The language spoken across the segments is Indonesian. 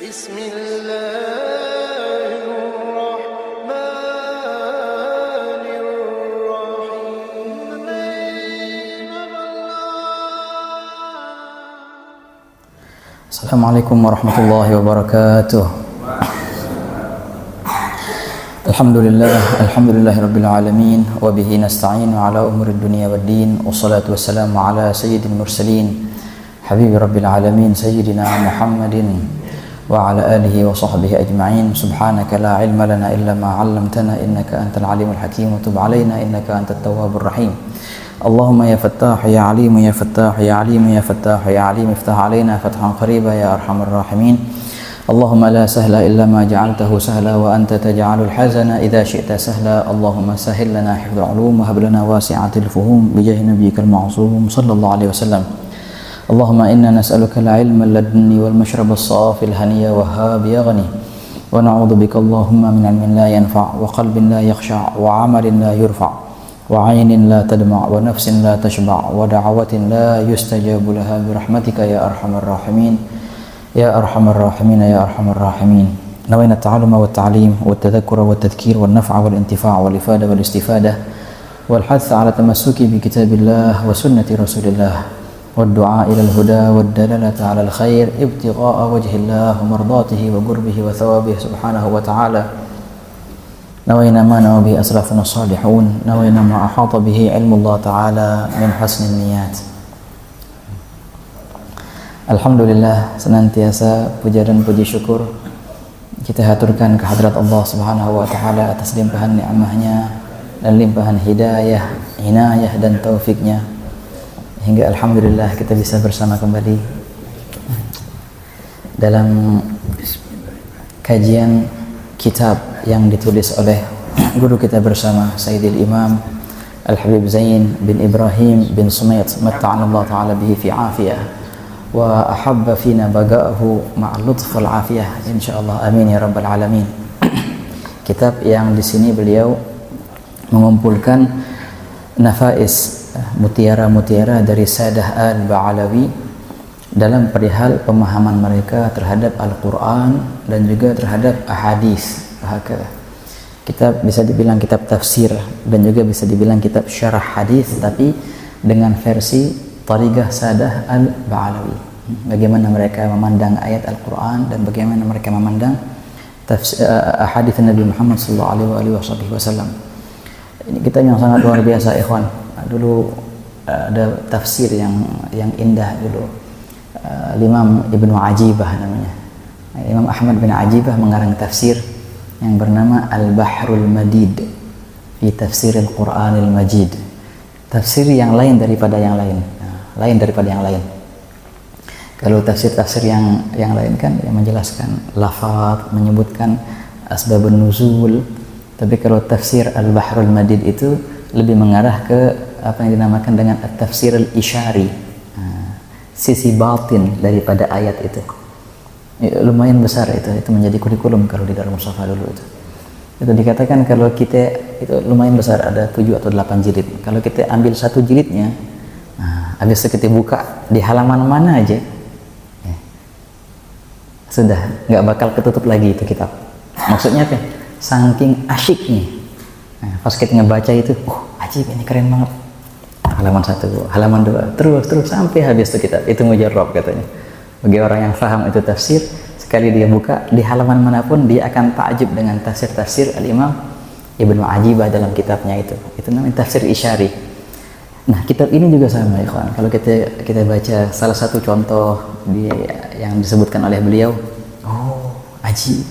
بسم الله الرحمن الرحيم. Assalamualaikum warahmatullahi wabarakatuh. Alhamdulillahi rabbil alamin wa bihi nasta'inu ala umuri dunya waddin wassalatu wassalamu ala sayyidil mursalin habibi rabbil alamin sayyidina Muhammadin wa ala alihi wa sahbihi ajma'in. Subhanaka la ilma lana illa ma 'allamtana innaka antal alimul hakim wa tub 'alaina innaka antat tawwabur rahim. Allahumma ya fattah ya alim ya fattah ya alim ya fattah ya alim iftah 'alaina fathan qariba ya arhamar rahimin. Allahumma la sahla illa ma ja'altahu sahla wa anta taj'alul hazana idza syi'ta sahla. Allahumma sahhil lana hifdzal 'ulum wa hab lana wasi'atil fuhum bi jahi nabiyyikal ma'sum sallallahu alaihi wasallam. Allahumma inna nas'aluka al-'ilma ladunni wal mashraba as-safi al-haniya wahhab ya ghani wa na'udzu bika Allahumma min 'ilmin la yanfa' wa qalbin la yakhsha' wa 'amalin la yurfa' wa 'ainin la tadma' wa nafsin la tashba' wa da'watin la yustajabu laha bi rahmatika ya arhamar rahimin ya arhamar rahimin ya arhamar rahimin. Nawayna at-ta'alluma wat-ta'lim wat-tadhakkura wat-tadhkir wan-naf'a wal-intifa' wal-ifada wal-istifadah wal-hath 'ala tamassuki bi kitabillah wa sunnati rasulillah والدعاء إلى الهدى والدلالة على الخير ابتغاء وجه الله ومرضاته وقربه وثوابه سبحانه وتعالى. نوينا ما نوى به أسلافنا الصالحون، نوينا ما أحاط به علم الله تعالى من حسن النيات. Alhamdulillah, senantiasa puja dan puji syukur kita haturkan kehadrat Allah Subhanahu wa taala atas limpahan nikmatnya dan limpahan hidayah, inayah dan taufiknya, hingga alhamdulillah kita bisa bersama kembali dalam kajian kitab yang ditulis oleh guru kita bersama Sayyidil Imam Al-Habib Zain bin Ibrahim bin Sumait matta'anallahu ta'ala bihi fi afiyah wa ahabba fina baga'ahu ma'a lutf wal afiyah insyaallah, amin ya rabbal alamin. Kitab yang di sini beliau mengumpulkan nafais, mutiara-mutiara dari Sadah Al-Ba'alawi dalam perihal pemahaman mereka terhadap Al-Quran dan juga terhadap ahadis. Kitab bisa dibilang kitab tafsir dan juga bisa dibilang kitab syarah hadis, tapi dengan versi Tariqah Sadah Al-Ba'alawi. Bagaimana mereka memandang ayat Al-Quran dan bagaimana mereka memandang ahadits Nabi Muhammad sallallahu alaihi wasallam. Ini kitab yang sangat luar biasa, ikhwan. Dulu ada tafsir yang indah dulu, Imam Ibnu Ajibah namanya. Imam Ahmad bin Ajibah mengarang tafsir yang bernama Al-Bahrul Madid fi Tafsir Al-Quranil Majid. Tafsir yang lain daripada yang lain, Kalau tafsir-tafsir yang lain kan yang menjelaskan lafaz, menyebutkan asbabun nuzul, tapi kalau tafsir Al-Bahrul Madid itu lebih mengarah ke apa yang dinamakan dengan at-tafsir al-isyari, sisi batin daripada ayat itu. Lumayan besar itu menjadi kurikulum kalau di Darul Mustafa dulu itu dikatakan kalau kita itu lumayan besar, ada 7 atau 8 jilid. Kalau kita ambil satu jilidnya, habis itu kita buka di halaman mana aja, sudah nggak bakal ketutup lagi itu kitab. Maksudnya apa? Saking asyiknya, pas kita ngebaca itu, ajib, ini keren banget. Halaman 1, halaman 2, terus sampai habis itu kitab. Itu mujarrab katanya. Bagi orang yang paham itu tafsir, sekali dia buka di halaman manapun dia akan takjub dengan tafsir Al-Imam Ibnu Ajibah dalam kitabnya itu. Itu namanya tafsir isyari. Nah, kitab ini juga sama, ikhwan. Kalau kita baca salah satu contoh yang disebutkan oleh beliau, ajib.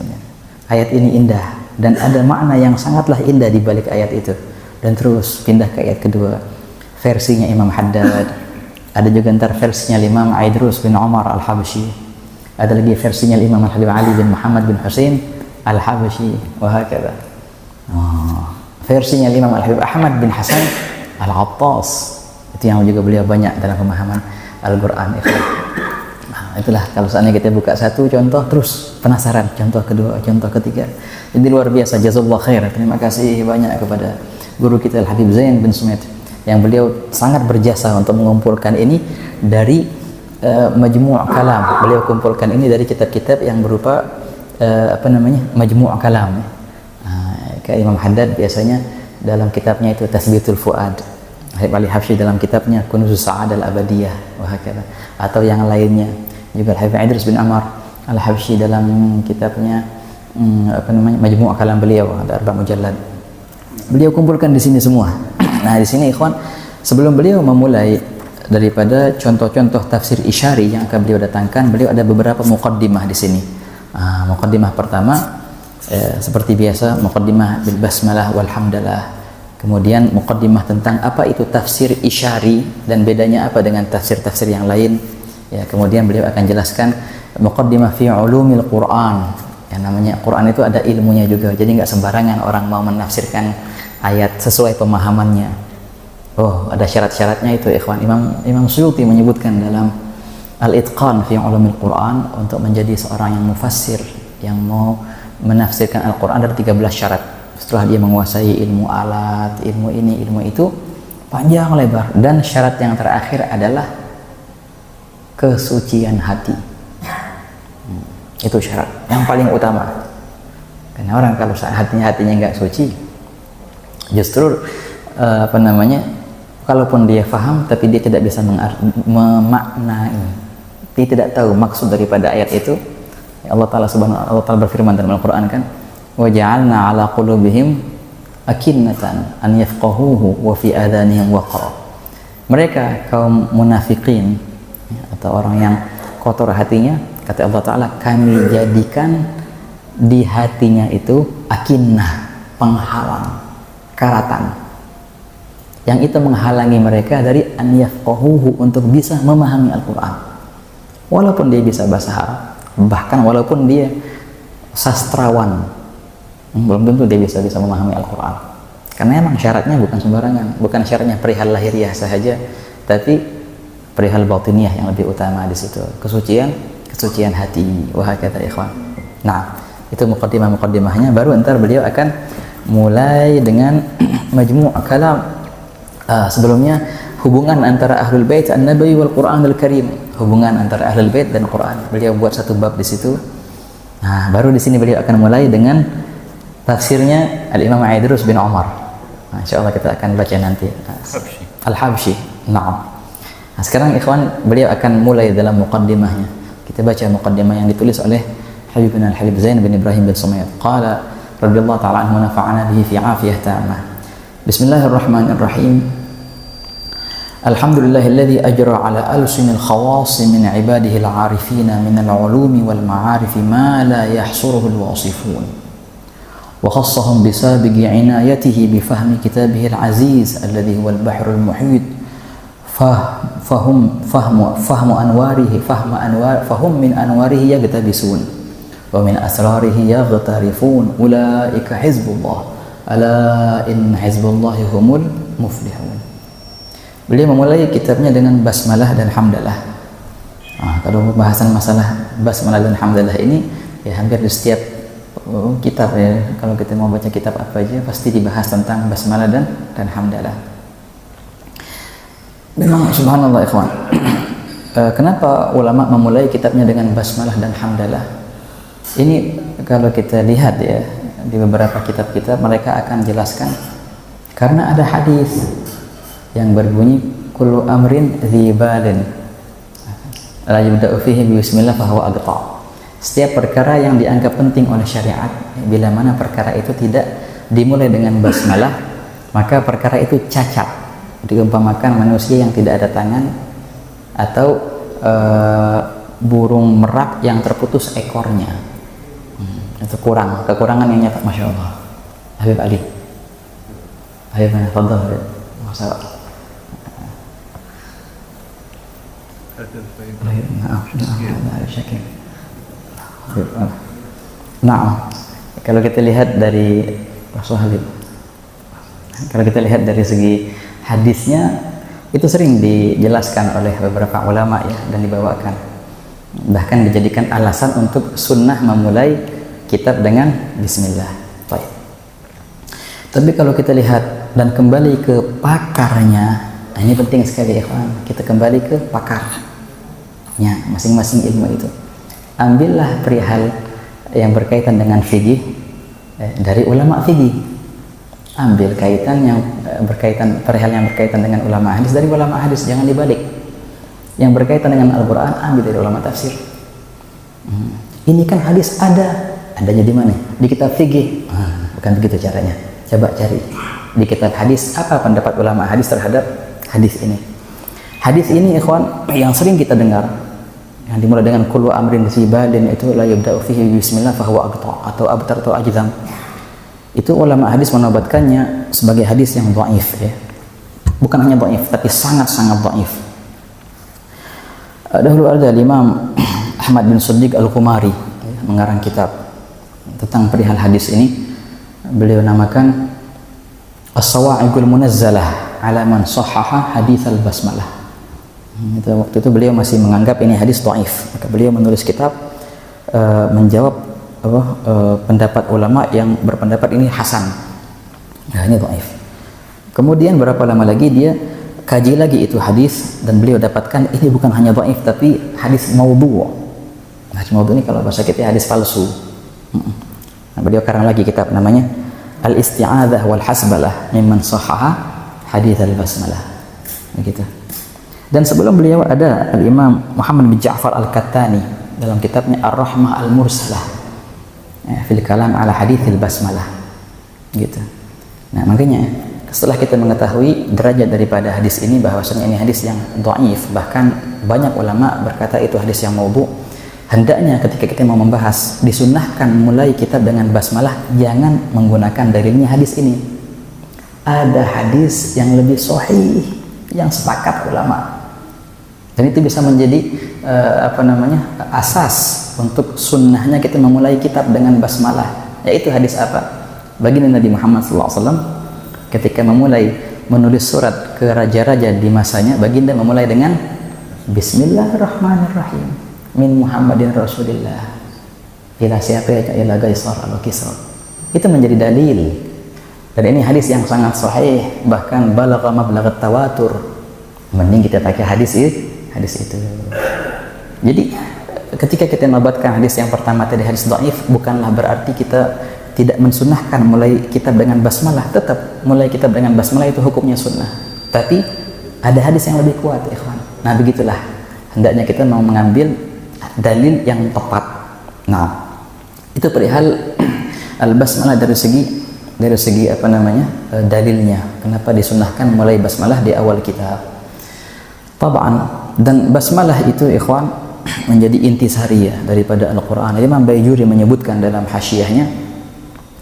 Ayat ini indah dan ada makna yang sangatlah indah di balik ayat itu. Dan terus pindah ke ayat kedua, versinya Imam Haddad, ada juga ntar versinya Imam Aidrus bin Umar Al-Habsyi, ada lagi versinya Imam Al-Habib Ali bin Muhammad bin Husain Al-Habsyi, wahakadha. Versinya Imam Al-Habib Ahmad bin Hasan Al-Attas, itu yang juga beliau banyak dalam pemahaman Al-Quran. Itulah kalau seandainya kita buka satu contoh terus penasaran, contoh kedua, contoh ketiga. Jadi luar biasa, jazakallahu khair. Terima kasih banyak kepada guru kita Al-Habib Zain bin Sumait yang beliau sangat berjasa untuk mengumpulkan ini dari Majmu' Kalam. Beliau kumpulkan ini dari kitab-kitab yang berupa Majmu' Kalam. Kayak Imam Haddad biasanya dalam kitabnya itu Tasbitul Fuad, Habib Ali Habsyi dalam kitabnya Kunuz Sa'adah Al-Abadiyah, atau yang lainnya juga Habib Idris bin Ammar Al-Habsyi dalam kitabnya Majmu' Kalam beliau, ada 4 mujallad. Beliau kumpulkan di sini semua. Nah, di sini ikhwan, sebelum beliau memulai daripada contoh-contoh tafsir isyari yang akan beliau datangkan, beliau ada beberapa muqaddimah di sini. Muqaddimah pertama seperti biasa, muqaddimah bil basmalah walhamdalah. Kemudian muqaddimah tentang apa itu tafsir isyari dan bedanya apa dengan tafsir-tafsir yang lain. Ya, kemudian beliau akan jelaskan muqaddimah fi ulumil Quran. Yang namanya Quran itu ada ilmunya juga. Jadi nggak sembarangan orang mau menafsirkan ayat sesuai pemahamannya. Oh, ada syarat-syaratnya itu, ikhwan. Imam Suyuti menyebutkan dalam Al-Itqan fi ulumil Quran, untuk menjadi seorang yang mufassir, yang mau menafsirkan Al-Quran, ada 13 syarat. Setelah dia menguasai ilmu alat, ilmu ini, ilmu itu, panjang lebar. Dan syarat yang terakhir adalah kesucian hati. Itu syarat yang paling utama. Karena orang kalau hatinya nggak suci, justru kalaupun dia faham tapi dia tidak bisa memaknai, dia tidak tahu maksud daripada ayat itu. Allah Ta'ala berfirman dalam Al-Quran kan, wa ja'alna ala qulubihim akinnatan an yafqahuhu wa fi adhanihim waqra. Mereka kaum munafikin, atau orang yang kotor hatinya, kata Allah Ta'ala, kami jadikan di hatinya itu akinnah, penghalang, karatan, yang itu menghalangi mereka dari an yafqahuhu, untuk bisa memahami Al-Quran. Walaupun dia bisa bahasa Arab, bahkan walaupun dia sastrawan, belum tentu dia bisa memahami Al-Quran. Karena emang syaratnya bukan sembarangan, bukan syaratnya perihal lahiriah saja, tapi perihal batiniyah yang lebih utama di situ, kesucian hati. Wahakata ikhwan. Nah, itu muqaddimahnya. Baru ntar beliau akan mulai dengan Majmu' Kalam. Sebelumnya hubungan antara Ahlul Bait An-Nabawi wal Qur'anul Karim, hubungan antara Ahlul Bait dan Quran. Beliau buat satu bab di situ. Nah, baru di sini beliau akan mulai dengan tafsirnya Al-Imam Idris bin Umar. Nah, insyaallah kita akan baca nanti. Al-Habsyi. Naam. Nah, sekarang ikhwan, beliau akan mulai dalam muqaddimahnya. Kita baca muqaddimah yang ditulis oleh Habibuna Al-Habib Zain bin Ibrahim bin Sumayyad. Qala radhiyallahu ta'ala anhu, nafa'ana bihi fi 'afiyah ta'amah. Bismillahirrahmanirrahim. Alhamdulillahilladzi ajra ala alsinil khawas min ibadihi al-arifin min al-ulumi wal ma'arif ma la yahsuruhu al-wasifun wa khassahum bi sabiqi inayatihi bi fahmi kitabihi al-aziz alladhi huwa al-bahr al-muhit fahmu anwarihi fahum min anwarihi yagtabisun wa min asrarihi yaghtarifun ulaika hizbullah ala in hizbullahi humul muflihun. Beliau memulai kitabnya dengan basmalah dan hamdalah. Kalau pembahasan masalah basmalah dan hamdalah ini ya hampir di setiap kitab ya. Kalau kita mau baca kitab apa aja pasti dibahas tentang basmalah dan hamdalah. Memang subhanallah ikhwan. Kenapa ulama memulai kitabnya dengan basmalah dan hamdalah? Ini kalau kita lihat ya di beberapa kitab-kitab mereka akan jelaskan karena ada hadis yang berbunyi kullu amrin dzibalin la yubda'u fihi bismillah fa huwa aqta. Setiap perkara yang dianggap penting oleh syariat, bila mana perkara itu tidak dimulai dengan basmalah, maka perkara itu cacat. Diumpamakan manusia yang tidak ada tangan, atau burung merak yang terputus ekornya. Itu kekurangan yang nyata. Masya Allah. Habib Ali, Habib mana? Fadhal. Masalah. Nah, kalau kita lihat dari segi hadisnya itu sering dijelaskan oleh beberapa ulama ya, dan dibawakan, bahkan dijadikan alasan untuk sunnah memulai kitab dengan bismillah. Baik. Tapi kalau kita lihat dan kembali ke pakarnya, nah ini penting sekali ya kawan, kita kembali ke pakar. Ya, masing-masing ilmu itu. Ambillah perihal yang berkaitan dengan fikih dari ulama fikih. Ambil kaitan yang berkaitan perihal yang berkaitan dengan ulama hadis dari ulama hadis, jangan dibalik. Yang berkaitan dengan Al-Qur'an ambil dari ulama tafsir. Ini kan hadis adanya di mana? Di kitab fikih. Bukan begitu caranya. Coba cari di kitab hadis apa pendapat ulama hadis terhadap hadis ini. Hadis ini ikhwan yang sering kita dengar yang dimulai dengan kullu amrin zibalin itu la yabda'u fihi bismillah fahuwa aqta atau abtar atau ajdam. Itu ulama hadis menobatkannya sebagai hadis yang dhaif ya. Bukan hanya dhaif tapi sangat-sangat dhaif. Dahulu ada Imam Ahmad bin Siddiq Al-Qumari mengarang kitab tentang perihal hadis ini. Beliau namakan As-Sawa'iqul Munazzalah ala man sahhaha hadits al-basmalah. Waktu itu beliau masih menganggap ini hadis dhaif, maka beliau menulis kitab menjawab pendapat ulama yang berpendapat ini hasan. Nah, ini dhaif. Kemudian berapa lama lagi dia kaji lagi itu hadis dan beliau dapatkan ini bukan hanya dhaif tapi hadis maudhu'. Hadis maudhu' ini kalau bahasa kita hadis palsu. Nah, beliau karang lagi kitab namanya Al-Isti'adzah wal Hasbalah mimman sahhaha hadits al-basmalah. Begitu. Dan sebelum beliau ada Al-Imam Muhammad bin Ja'far Al-Kattani dalam kitabnya Ar-Rahmah Al-Mursalah fil kalam ala haditsil basmalah gitu. Nah, makanya setelah kita mengetahui derajat daripada hadis ini bahwasanya ini hadis yang dhaif, bahkan banyak ulama berkata itu hadis yang maudhu', hendaknya ketika kita mau membahas disunnahkan mulai kitab dengan basmalah, jangan menggunakan dalilnya hadis ini. Ada hadis yang lebih sahih yang sepakat ulama. Dan itu bisa menjadi asas untuk sunnahnya kita memulai kitab dengan basmalah. Yaitu hadis apa? Baginda Nabi Muhammad SAW ketika memulai menulis surat ke raja-raja di masanya, baginda memulai dengan Bismillahirrahmanirrahim min Muhammadin Rasulillah ila siapa ya ila Gaisar atau Kisra. Itu menjadi dalil. Dan ini hadis yang sangat sahih, bahkan balagha mablaghat tawatur. Mending kita pakai hadis itu. Jadi ketika kita menobatkan hadis yang pertama tadi hadis dhaif, bukanlah berarti kita tidak mensunnahkan mulai kitab dengan basmalah. Tetap mulai kitab dengan basmalah itu hukumnya sunnah. Tapi ada hadis yang lebih kuat, ikhwan. Nah, begitulah hendaknya kita mau mengambil dalil yang tepat. Nah, itu perihal al-basmalah dari segi dalilnya. Kenapa disunnahkan mulai basmalah di awal kitab? Tab'an. Dan basmalah itu ikhwan menjadi intisariyah daripada Al-Quran. Imam Baijuri menyebutkan dalam hasyiahnya,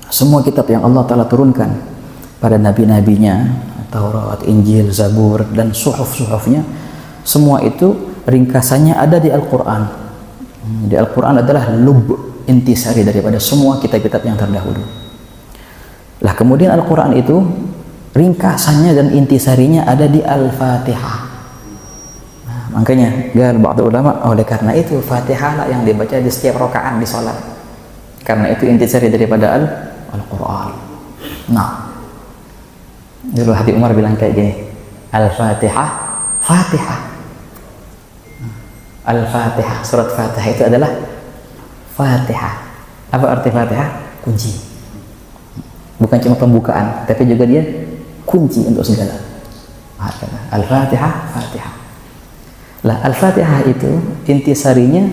semua kitab yang Allah Ta'ala turunkan pada nabi-nabinya, Taurat, Injil, Zabur, dan suhuf-suhufnya, semua itu ringkasannya ada di Al-Quran. Di Al-Quran adalah lub intisari daripada semua kitab-kitab yang terdahulu. Lah kemudian Al-Quran itu ringkasannya dan intisarinya ada di Al-Fatihah. Makanya gal ba'd ulama oleh karena itu Fatihah lah yang dibaca di setiap rakaat di salat. Karena itu intisari daripada Al-Qur'an. Nah, dulu Habib Umar bilang kayak gini, Al-Fatihah, Fatihah. Al-Fatihah, surat Fatihah itu adalah Fatihah. Apa arti Fatihah? Kunci. Bukan cuma pembukaan, tapi juga dia kunci untuk segala. Al-Fatihah, Fatihah. Lah Al-Fatihah itu intisarinya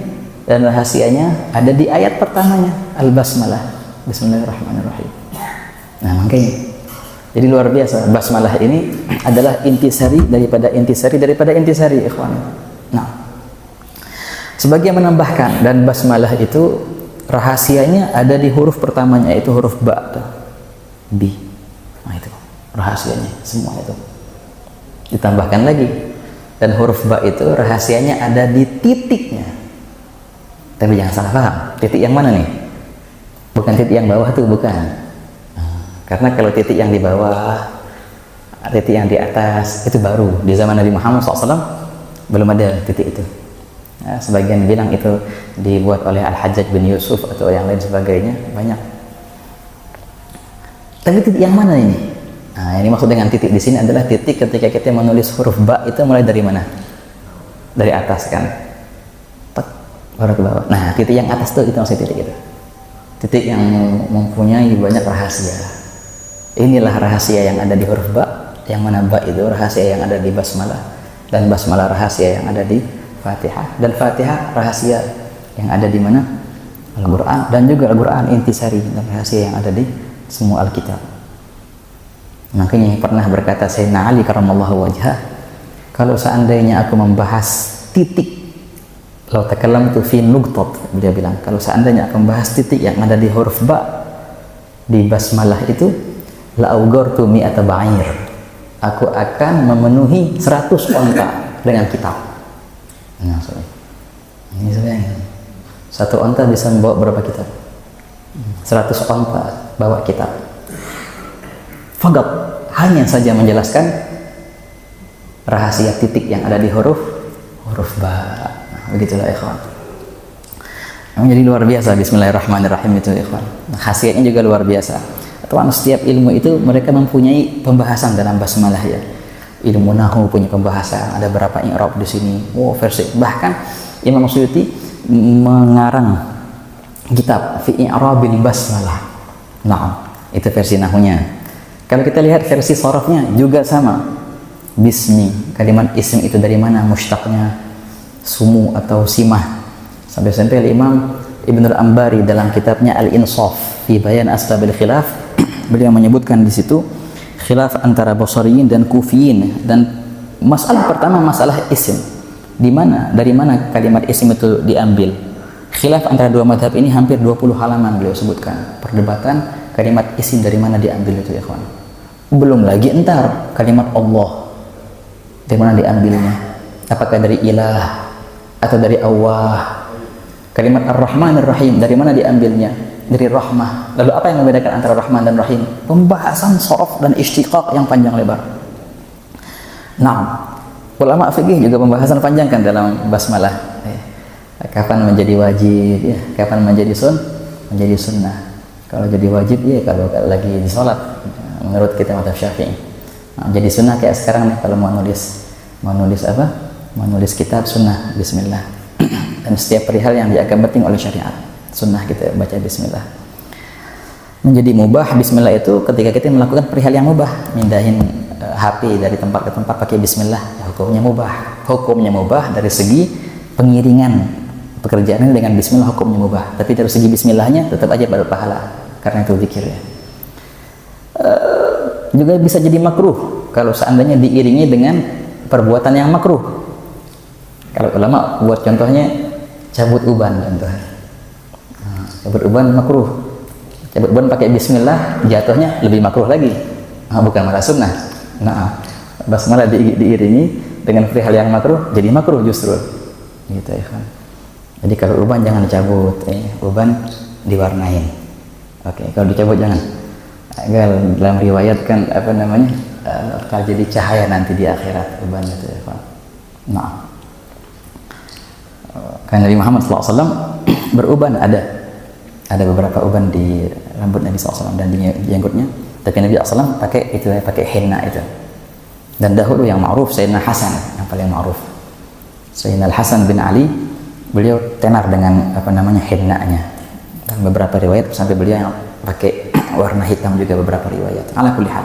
dan rahasianya ada di ayat pertamanya, Al-Basmalah, Bismillahirrahmanirrahim. Nah, makanya jadi luar biasa, basmalah ini adalah intisari daripada intisari ikhwan. Nah, sebagian menambahkan, dan basmalah itu rahasianya ada di huruf pertamanya, itu huruf ba, bi. Nah, itu rahasianya semua itu. Ditambahkan lagi, dan huruf ba itu rahasianya ada di titiknya. Tapi jangan salah paham, titik yang mana nih? Bukan titik yang bawah tuh, bukan. Karena kalau titik yang di bawah, titik yang di atas itu baru di zaman Nabi Muhammad SAW belum ada titik itu. Nah, sebagian bilang itu dibuat oleh Al-Hajjaj bin Yusuf atau yang lain sebagainya, banyak. Tapi titik yang mana ini? Nah, ini maksud dengan titik di sini adalah titik ketika kita menulis huruf ba itu mulai dari mana? Dari atas kan? baru ke bawah. Nah, titik yang atas tuh itu maksudnya titik itu. Titik yang mempunyai banyak rahasia. Inilah rahasia yang ada di huruf ba, yang mana ba itu rahasia yang ada di basmalah, dan basmalah rahasia yang ada di Fatihah, dan Fatihah rahasia yang ada di mana? Al-Quran, dan juga Al-Quran intisari dan rahasia yang ada di semua Alkitab. Makanya pernah berkata Sayyidina Ali karramallahu wajhah, kalau seandainya aku membahas titik, law takallamtu fi nugtat, beliau bilang, kalau seandainya aku membahas titik yang ada di huruf ba di basmalah itu, la awgartu mi'ata ba'ir, aku akan memenuhi 100 onta dengan kitab. Nah, ini sebenarnya satu onta bisa membawa berapa kitab? 100 onta bawa kitab. Fagat hanya saja menjelaskan rahasia titik yang ada di huruf ba. Begitulah ikhwan. Menjadi luar biasa bismillahirrahmanirrahim itu ikhwan. Khasiatnya juga luar biasa. Teman, setiap ilmu itu mereka mempunyai pembahasan dalam basmalah ya. Ilmu nahwu punya pembahasan, ada berapa i'rab di sini. Versi. Bahkan Imam Suyuti mengarang kitab fi i'rabil basmalah. Nah, itu versi nahwunya. Kalau kita lihat versi sharafnya juga sama. Bismi, kalimat ism itu dari mana? Mushtaqnya sumu atau simah. Sampai Imam Ibnul Ambari dalam kitabnya Al-Insaf fi Bayan Asbabil Khilaf, beliau menyebutkan di situ khilaf antara Basriyin dan Kufiyin, dan masalah pertama masalah isim. Dari mana kalimat isim itu diambil? Khilaf antara dua madhab ini hampir 20 halaman beliau sebutkan. Perdebatan kalimat isim dari mana diambil itu ya kawan. Belum lagi entar kalimat Allah dari mana diambilnya? Apakah dari ilah atau dari Allah? Kalimat Ar-Rahman Ar-Rahim dari mana diambilnya? Dari rahmah. Lalu apa yang membedakan antara Rahman dan Rahim? Pembahasan sharaf dan istiqaq yang panjang lebar. Nah, ulama fikih juga pembahasan panjang kan dalam basmalah. Kapan menjadi wajib ya, kapan menjadi sunnah. Kalau jadi wajib ya kalau lagi di sholat menurut kita mazhab Syafi'i. Nah, jadi sunnah kayak sekarang nih kalau mau nulis apa? Mau nulis kitab sunnah bismillah. Dan setiap perihal yang dianggap penting oleh syariat, sunnah kita baca bismillah. Menjadi mubah bismillah itu ketika kita melakukan perihal yang mubah, mindahin HP dari tempat ke tempat pakai bismillah, ya hukumnya mubah dari segi pengiringan pekerjaan ini dengan bismillah, hukumnya mubah. Tapi dari segi bismillahnya tetap aja berpahala karena itu zikir ya. Juga bisa jadi makruh kalau seandainya diiringi dengan perbuatan yang makruh. Kalau ulama buat contohnya cabut uban contohnya. Cabut uban makruh. Cabut uban pakai bismillah jatuhnya lebih makruh lagi. Bukan malah sunnah. Nah, basmalah diiringi dengan perihal yang makruh jadi makruh justru. Gitu ya kan. Jadi kalau uban jangan dicabut, uban diwarnain. Oke, kalau dicabut jangan. Dalam riwayat kan apa namanya? Bakal jadi cahaya nanti di akhirat uban itu ya kan. Nah. Karena Nabi Muhammad SAW beruban, ada beberapa uban di rambut Nabi SAW dan di jenggotnya, tapi Nabi SAW pakai henna itu. Dan dahulu yang ma'ruf Sayyidina Hasan yang paling ma'ruf. Sayyidina Al-Hasan bin Ali, beliau tenar dengan apa namanya henna-nya. Dan beberapa riwayat sampai beliau yang pakai warna hitam juga beberapa riwayat. Ala kulli hal.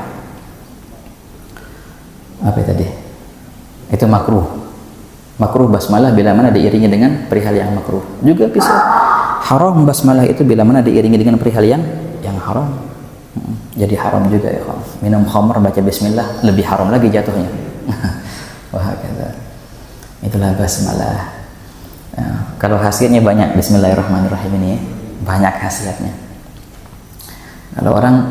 Apa tadi? Itu makruh. Makruh basmalah bila mana diiringi dengan perihal yang makruh. Juga bisa haram basmalah itu bila mana diiringi dengan perihal yang haram. Jadi haram juga ya. Minum khamr baca bismillah lebih haram lagi jatuhnya. Wah, kata. Itulah basmalah. Ya, kalau khasiatnya banyak bismillahirrahmanirrahim ini, banyak khasiatnya. Kalau orang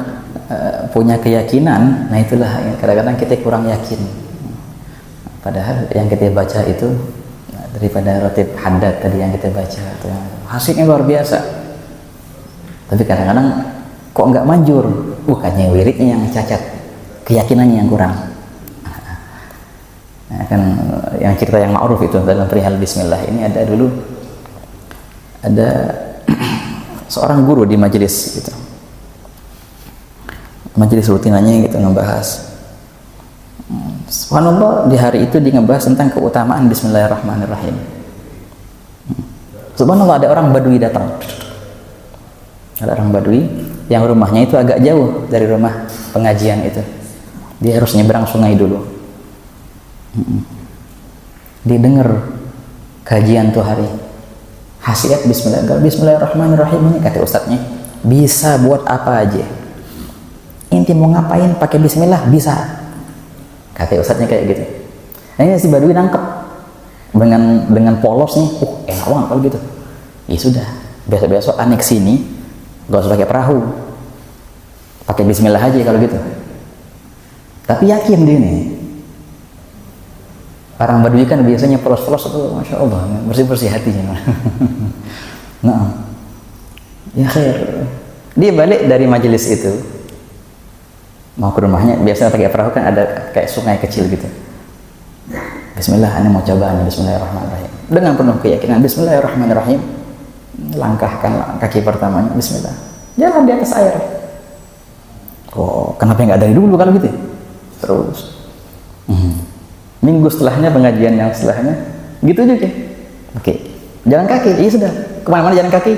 punya keyakinan, nah itulah kadang-kadang kita kurang yakin. Padahal yang kita baca itu daripada ratib haddad tadi yang kita baca itu hasilnya luar biasa. Tapi kadang-kadang kok nggak manjur, bukannya wiridnya yang cacat, keyakinannya yang kurang. Nah, kan yang cerita yang ma'ruf itu dalam perihal bismillah ini ada seorang guru di majelis gitu. Majelis rutinannya gitu ngebahas. Subhanallah, di hari itu dia ngebahas tentang keutamaan bismillahirrahmanirrahim. Subhanallah, ada orang Badui datang. Ada orang Badui yang rumahnya itu agak jauh dari rumah pengajian itu. Dia harus nyebrang sungai dulu. Dia dengar kajian tuh hari. Hasiat Bismillahirrahmanirrahim ini, kata ustadznya, bisa buat apa aja. Inti mau ngapain pakai bismillah bisa. Kata ustadznya kayak gitu. Nah, ini si Badui nangkep dengan polos nih. Enak banget kalau gitu. Ya sudah, besok-besok aneh sini, gak usah pakai perahu, pakai bismillah aja kalau gitu. Tapi yakin dia nih. Orang Badui kan biasanya polos-polos itu, masya Allah, bersih-bersih hatinya. Nah, ya khair. Dia balik dari majelis itu, mau ke rumahnya. Biasanya pakai perahu kan ada kayak sungai kecil gitu. Bismillah, ini mau coba nih, Bismillahirrahmanirrahim. Dengan penuh keyakinan, Bismillahirrahmanirrahim. Langkahkan kaki pertamanya, Bismillah. Jalan di atas air. Oh, kenapa nggak dari dulu kalau gitu? Terus. Minggu setelahnya, pengajian yang setelahnya, gitu juga. Oke, jalan kaki, iya sudah. Kemana-mana jalan kaki,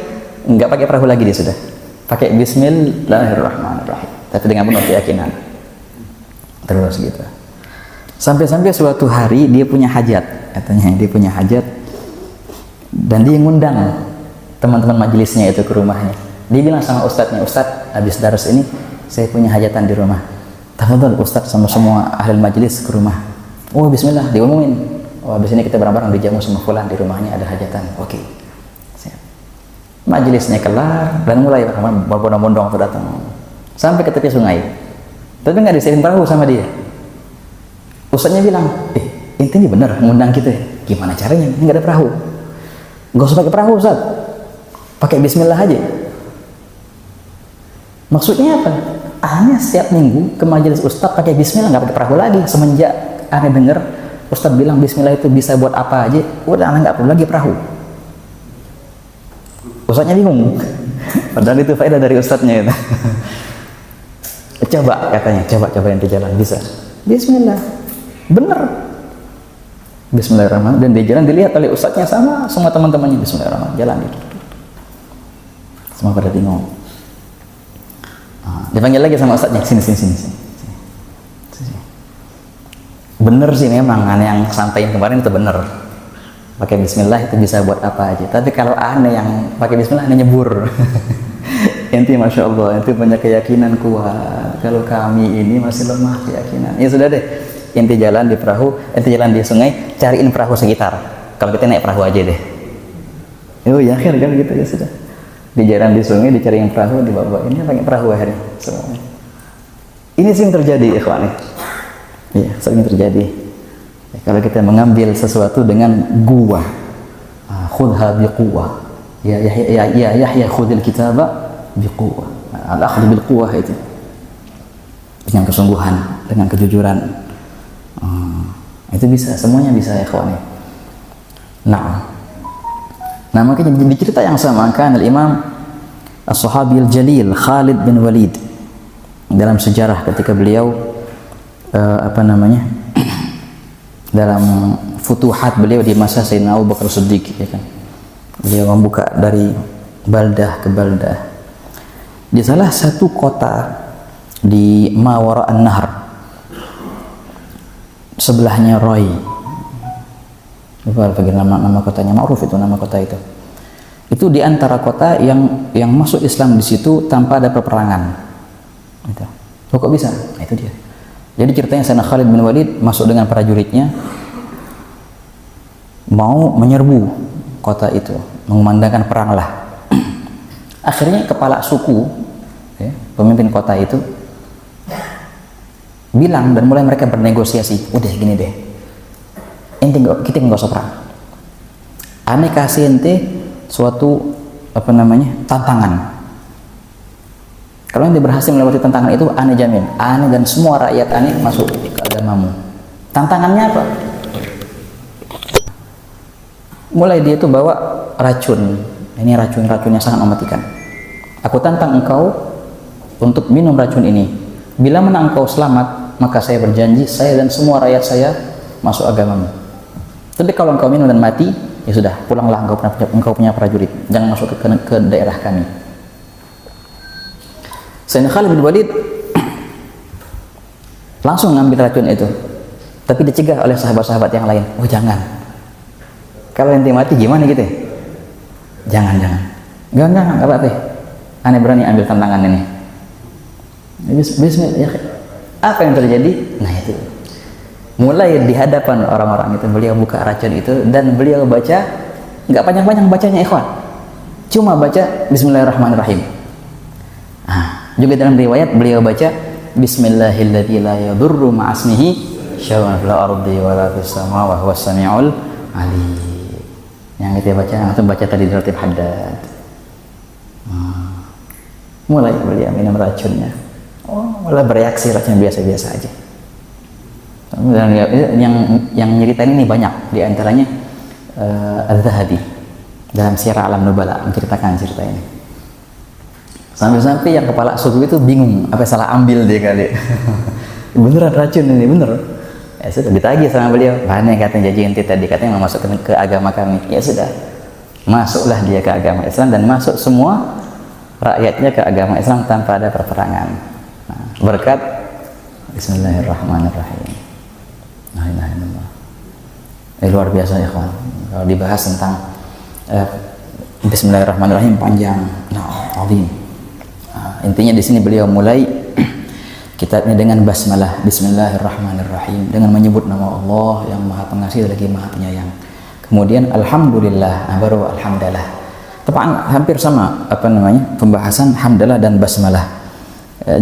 nggak pakai perahu lagi dia sudah. Pakai Bismillahirrahmanirrahim. Tapi dengan penuh keyakinan. Terus gitu. Sampai-sampai suatu hari dia punya hajat, katanya dia punya hajat, dan dia ngundang teman-teman majelisnya itu ke rumahnya. Dia bilang sama ustadznya, Ustadz, habis daras ini saya punya hajatan di rumah. Tafadhol Ustadz sama semua ahli majelis ke rumah. Oh bismillah, diomongin. Oh habis ini kita bareng-bareng dijamu sama fulan di rumahnya ada hajatan. Oke. Majelisnya kelar dan mulai berbondong-bondong tuh datang sampai ke tepi sungai. Tapi nggak disediain perahu sama dia. Ustadznya bilang, inti ini bener ngundang kita. Gimana caranya? Ini nggak ada perahu. Nggak usah pakai perahu Ustadz. Pakai bismillah aja. Maksudnya apa? Aneh setiap minggu ke majelis Ustadz pakai bismillah, nggak pakai perahu lagi. Semenjak aneh dengar Ustadz bilang bismillah itu bisa buat apa aja, udah aneh nggak perlu lagi perahu. Ustadznya bingung. Padahal itu faedah dari ustadznya itu. Coba katanya, coba yang jalan bisa. Bismillah, bener. Bismillahirrahmanirrahim. Dan dia jalan dilihat oleh ustadznya sama semua teman-temannya. Bismillahirrahmanirrahim, jalan gitu. Semua pada bingung. Dipanggil lagi sama ustadznya, sini. Bener sih memang, aneh yang sampaikan kemarin itu bener. Pakai bismillah itu bisa buat apa aja. Tapi kalau aneh yang pakai bismillah aneh nyebur. Enti masya Allah, enti punya keyakinan kuat. Kalau kami ini masih lemah keyakinan. Ya sudah deh, enti jalan di perahu, enti jalan di sungai, cariin perahu sekitar. Kalau kita naik perahu aja deh. Oh ya akhir kan gitu ya sudah. Di jalan di sungai, dicariin perahu, dibawa ini pakai perahu akhirnya semuanya. Ini sih yang terjadi ikhwan. Ya, sering terjadi. Ya, kalau kita mengambil sesuatu dengan guwah, khudha biquwah. Ya Yahya khudil kitaba biquwah. Al-akhdhu bil quwwah itu. Dengan kesungguhan, dengan kejujuran. Itu bisa, semuanya bisa ya ikhwan. Nah, makanya di cerita yang sama kan Al-Imam As-Sahabi Al-Jalil Khalid bin Walid dalam sejarah ketika beliau dalam futuhat beliau di masa Sayyidina Abu Bakar Siddiq, ya kan? Beliau membuka dari baldah ke baldah. Di salah satu kota di Mawara an-Nahr, sebelahnya Roy. Lupa nama kotanya, ma'ruf itu nama kota itu. Itu di antara kota yang masuk Islam di situ tanpa ada peperangan. Gitu. Kok bisa? Nah, itu dia. Jadi ceritanya Sayyidina Khalid bin Walid masuk dengan prajuritnya mau menyerbu kota itu, mengumandangkan perang lah. Akhirnya kepala suku, ya, pemimpin kota itu bilang dan mulai mereka bernegosiasi, udah gini deh, kita nggak usah perang. Aneh kasih ente suatu tantangan. Kalau ente berhasil melewati tantangan itu, aneh jamin, aneh dan semua rakyat aneh masuk ke agamamu. Tantangannya apa? Mulai dia itu bawa racun. Ini racun-racunnya sangat mematikan. Aku tantang engkau untuk minum racun ini. Bila mana engkau selamat, maka saya berjanji saya dan semua rakyat saya masuk agamamu. Tapi kalau engkau minum dan mati, ya sudah, pulanglah engkau punya prajurit, jangan masuk ke daerah kami. Sayyidina Khalid bin Walid langsung ngambil racun itu, tapi dicegah oleh sahabat-sahabat yang lain. Oh jangan, kalau ente mati gimana gitu? Jangan, nggak apa-apa. Aneh berani ambil tantangan ini. Bismillah. Apa yang terjadi? Nah itu, mulai di hadapan orang-orang itu beliau buka racun itu dan beliau baca, nggak panjang-panjang bacanya ikhwan, cuma baca Bismillahirrahmanirrahim. Juga dalam riwayat beliau baca Bismillahilladzi la yadurru ma'asmihi syai'un fil ardi wa la fis samaa'i wa huwas samiul alim. Yang kita baca, atau baca tadi di Ratib Haddad. Mulai beliau minum racunnya. Mulai bereaksi racun biasa-biasa aja. Yang nyeritain ini banyak, di antaranya Al-Zahabi dalam Syiar Alam Nubala menceritakan cerita ini. Sampai-sampai yang kepala suku itu bingung, apa salah ambil dia kali. Beneran racun ini, bener. Ya sudah, ditagih sama beliau. Mana katanya janji ente tadi, katanya mau masuk ke agama kami. Ya sudah, masuklah dia ke agama Islam dan masuk semua rakyatnya ke agama Islam tanpa ada perperangan. Nah, berkat Bismillahirrahmanirrahim. La ilaha illallah. Luar biasa ya kawan. Kalau dibahas tentang Bismillahirrahmanirrahim panjang. Nah, azim. Intinya di sini beliau mulai kitabnya dengan basmalah, Bismillahirrahmanirrahim, dengan menyebut nama Allah yang Maha Pengasih lagi Maha Penyayang. Kemudian alhamdulillah, baru alhamdulillah. Hampir sama pembahasan hamdalah dan basmalah.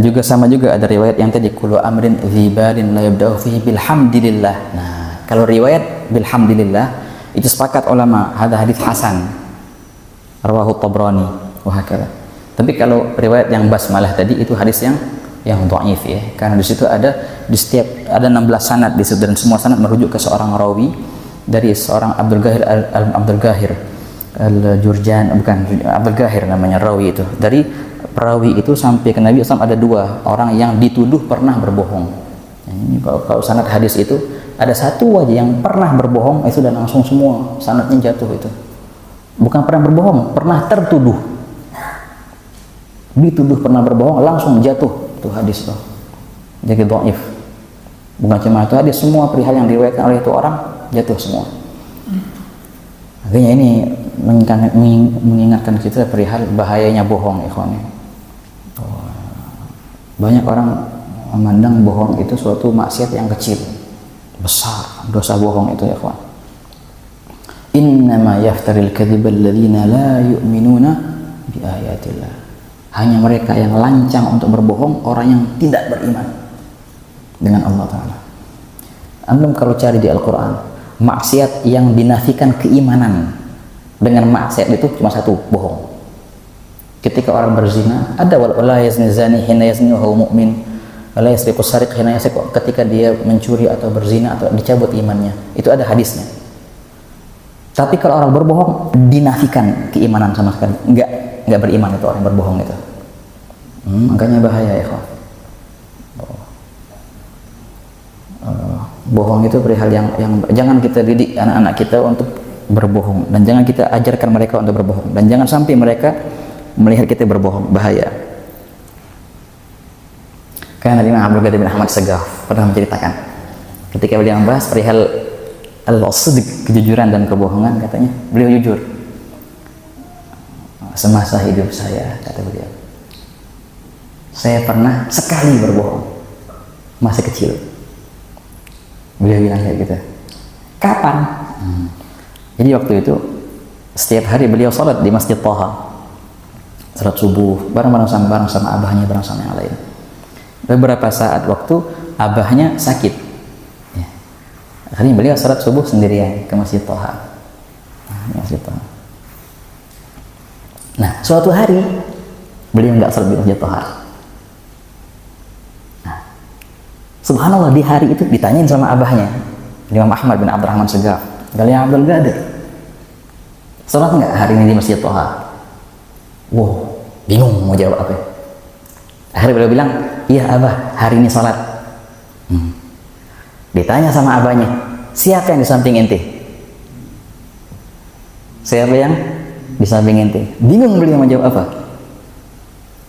Juga sama juga ada riwayat yang tadi kullu amrin dzibalin la yabda'u fihi bilhamdillah. Nah, kalau riwayat bilhamdillah itu sepakat ulama, ada hadis hasan. Rawahu Tabrani wa hakala. Tapi kalau riwayat yang basmalah tadi itu hadis yang dhaif ya, karena di situ ada setiap ada 16 sanad di situ dan semua sanad merujuk ke seorang rawi dari seorang Abdul Ghahir Al-Jurjan, bukan Abdul Ghahir namanya rawi itu. Dari perawi itu sampai ke Nabi SAW ada 2 orang yang dituduh pernah berbohong. Ini kalau sanad hadis itu ada satu aja yang pernah berbohong, itu sudah langsung semua sanadnya jatuh itu. Bukan pernah berbohong, pernah tertuduh. Dituduh pernah berbohong langsung jatuh itu hadis itu, jadi dhaif. Bukan cuma itu hadis, semua perihal yang diriwayatkan oleh itu orang jatuh semua. Akhirnya ini mengingatkan kita perihal bahayanya bohong, ikhwan. Banyak orang memandang bohong itu suatu maksiat yang kecil, besar dosa bohong itu, ikhwan. Innama yaftaril kadzibal ladzina la yu'minuna bi ayatillah. Hanya mereka yang lancang untuk berbohong, orang yang tidak beriman dengan Allah Ta'ala. Antum kalau cari di Al-Quran, maksiat yang dinafikan keimanan dengan maksiat itu cuma satu, bohong. Ketika orang berzina, ada wala yazni zani hina yazni wa huwa mu'min, wala yasriqu sariq hina yasriqu, ketika dia mencuri atau berzina atau dicabut imannya. Itu ada hadisnya. Tapi kalau orang berbohong, dinafikan keimanan sama sekali. Enggak beriman itu orang berbohong itu. Makanya bahaya ya kawan. Bohong itu perihal yang jangan kita didik anak-anak kita untuk berbohong, dan jangan kita ajarkan mereka untuk berbohong, dan jangan sampai mereka melihat kita berbohong, bahaya. Karena Imam Abdul Qadir bin Ahmad Segaf pernah menceritakan ketika beliau membahas perihal al-sidq, kejujuran dan kebohongan, katanya beliau jujur. Semasa hidup saya, kata beliau, saya pernah sekali berbohong masih kecil. Beliau bilang kayak gitu. Kapan? Jadi waktu itu setiap hari beliau sholat di Masjid Thaha, sholat subuh bareng sama abahnya, bareng sama yang lain. Beberapa saat waktu abahnya sakit, ya. Akhirnya beliau sholat subuh sendirian ke Masjid Thaha. Masjid Thaha. Nah, suatu hari beliau nggak sholat di Masjid Thaha. Nah, subhanallah, di hari itu ditanyain sama abahnya, Imam Ahmad bin Abdurrahman Segaf, "Kalian Abdul Qadir, sholat nggak hari ini di Masjid Thaha?" Wow, bingung mau jawab apa. Akhirnya beliau bilang, "Iya abah, hari ini sholat." Ditanya sama abahnya, "Siapa yang di samping ente?" Siapa yang di samping ente? Bingung beliau menjawab apa.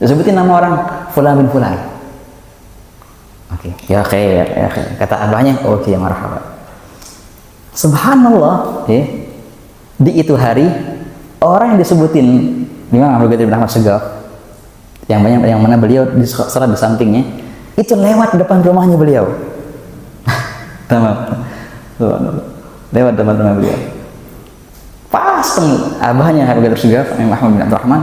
Sebutin nama orang fulan bin fulan. Oke, ya khair, ya khair. Kata abahnya, oke, marhaba. Subhanallah, di itu hari orang yang disebutin Imam Abu Bakar bin Ahmad Segaf, yang mana beliau salat di sampingnya, itu lewat depan rumahnya beliau. Tamam. Lewat depan rumah beliau. Pas abahnya Abu Bakar Segaf, Imam Ahmad bin Abdurrahman,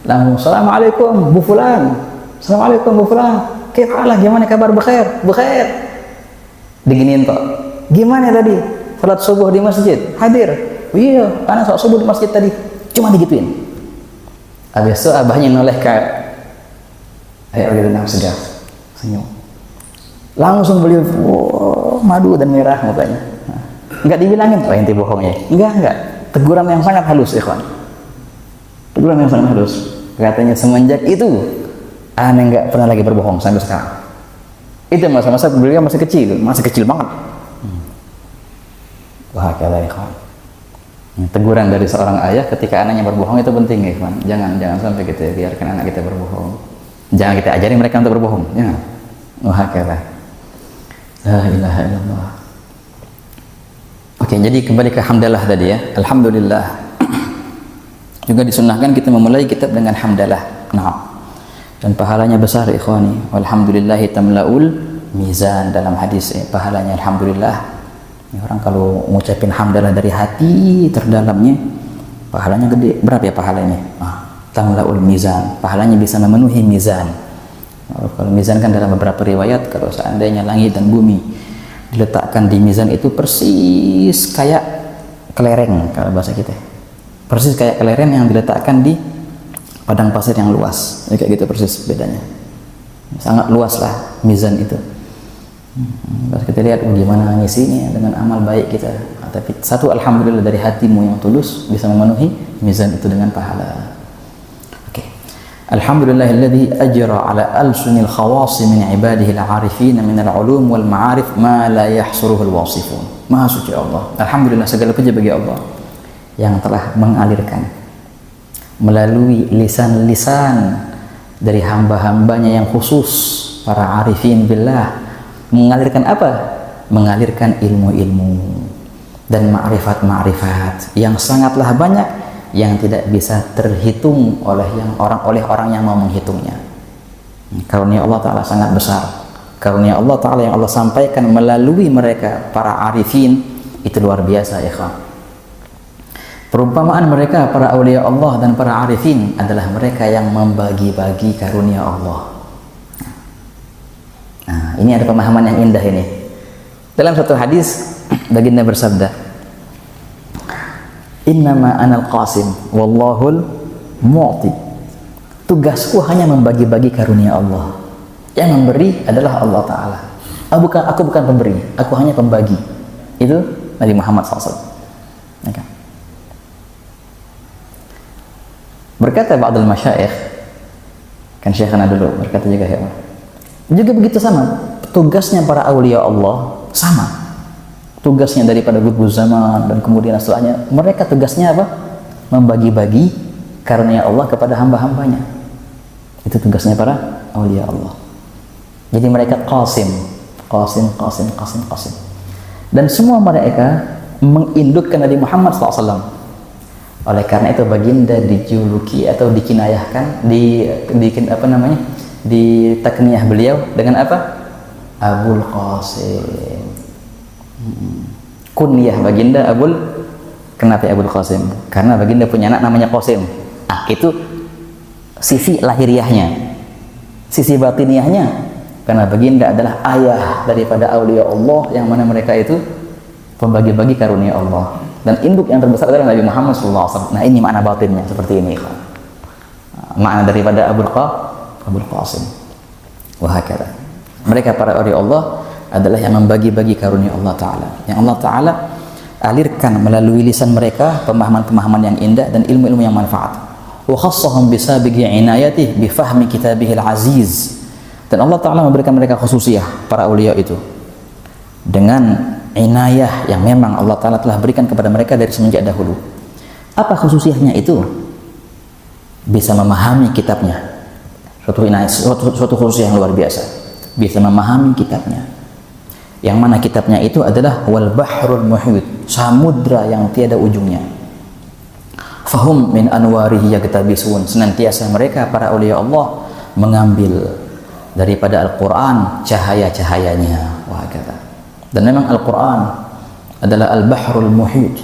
langsung assalamualaikum Bu Fulan. Assalamualaikum Bu Fulan. Kaifalah, gimana kabar? Bekhair? Bekhair. Diginiin kok. Gimana tadi? Salat subuh di masjid? Hadir? Iya, karena salat subuh di masjid tadi. Cuma digituin. Habis itu abahnya noleh ke ayah gitu nama segar. Senyum. Langsung beliau madu dan merah mukanya. Enggak dibilangin, oh ente bohong ya. Enggak. Teguran yang sangat halus, ikhwan. Teguran yang sangat halus. Katanya semenjak itu aneh nggak pernah lagi berbohong sampai sekarang. Itu masa-masa beliau masih kecil banget. Wah, kala ikhwan. Teguran dari seorang ayah ketika anaknya berbohong itu penting ya, ikhwan. Jangan sampai kita biarkan anak kita berbohong. Jangan kita ajari mereka untuk berbohong. Ya. Wah, kala. La ilaha illallah. Oke, jadi kembali ke hamdalah tadi ya. Alhamdulillah. Juga disunnahkan kita memulai kitab dengan hamdalah. Nah. Dan pahalanya besar ikhwani. Walhamdulillahi tamla'ul mizan, dalam hadis pahalanya alhamdulillah. Ini orang kalau ngucapin hamdalah dari hati terdalamnya, pahalanya gede. Berapa ya pahalanya? Tamla'ul mizan, pahalanya bisa memenuhi mizan. Kalau mizan kan dalam beberapa riwayat, kalau seandainya langit dan bumi diletakkan di mizan itu persis kayak kelereng, kalau bahasa kita, persis kayak kelereng yang diletakkan di padang pasir yang luas, kayak gitu persis bedanya. Sangat luas lah mizan itu. Pas kita lihat gimana ngisinya dengan amal baik kita. Tapi satu, alhamdulillah dari hatimu yang tulus bisa memenuhi mizan itu dengan pahala. Oke. Alhamdulillahilladzi ajra ala alsunil khawasi min ibadihi al-arifin min al-ulum wal ma'arif ma la yahsuruhu al-wasifun. Maha suci Allah. Alhamdulillah, segala puji bagi Allah yang telah mengalirkan melalui lisan-lisan dari hamba-hambanya yang khusus, para arifin billah, mengalirkan apa? Mengalirkan ilmu-ilmu dan ma'rifat-ma'rifat yang sangatlah banyak, yang tidak bisa terhitung oleh orang yang mau menghitungnya. Karunia Allah Ta'ala sangat besar. Karunia Allah Ta'ala yang Allah sampaikan melalui mereka, para arifin, itu luar biasa ya ikhwan. Perumpamaan mereka para aulia Allah dan para arifin adalah mereka yang membagi-bagi karunia Allah. Nah, ini ada pemahaman yang indah ini. Dalam satu hadis baginda bersabda, "Innama anal qasim wallahul mu'ti." Tugasku hanya membagi-bagi karunia Allah. Yang memberi adalah Allah Ta'ala. Aku bukan pemberi, aku hanya pembagi. Itu Nabi Muhammad SAW. Okay. Berkata ba'dul masyayikh, kan syekhana dulu berkata juga begitu sama tugasnya para aulia Allah, sama tugasnya daripada qutbuz zaman dan kemudian setelahnya. Mereka tugasnya apa? Membagi-bagi karunia Allah kepada hamba-hambanya. Itu tugasnya para aulia Allah. Jadi mereka qasim. Dan semua mereka mengindukkan Nabi Muhammad SAW. Oleh karena itu baginda dijuluki atau dikinayahkan di takniyah beliau dengan apa? Abul Qasim. Kunyah baginda kenapa Abul Qasim? Karena baginda punya anak namanya Qasim. Itu sisi lahiriahnya. Sisi batiniahnya, karena baginda adalah ayah daripada aulia Allah yang mana mereka itu pembagi-bagi karunia Allah. Dan induk yang terbesar adalah Nabi Muhammad SAW. Nah, ini makna batinnya seperti ini. Makna daripada Abul Qasim. Wahakala. Mereka para aulia Allah adalah yang membagi-bagi karunia Allah Ta'ala. Yang Allah Ta'ala alirkan melalui lisan mereka pemahaman-pemahaman yang indah dan ilmu-ilmu yang manfaat. Wa khassahum bisabigi inayatih bifahmi kitabihil aziz. Dan Allah Ta'ala memberikan mereka khususiyah para aulia itu dengan inayah yang memang Allah Ta'ala telah berikan kepada mereka dari semenjak dahulu. Apa khususiyahnya itu? Bisa memahami kitabnya. Suatu khususiyah yang luar biasa. Bisa memahami kitabnya. Yang mana kitabnya itu adalah wal bahrul muhit, samudra yang tiada ujungnya. Fahum min anwarihi yagtabisun, senantiasa mereka para aulia Allah mengambil daripada Al-Quran cahaya-cahayanya. Wah, kata. Dan memang Al-Quran adalah al-bahrul muhit,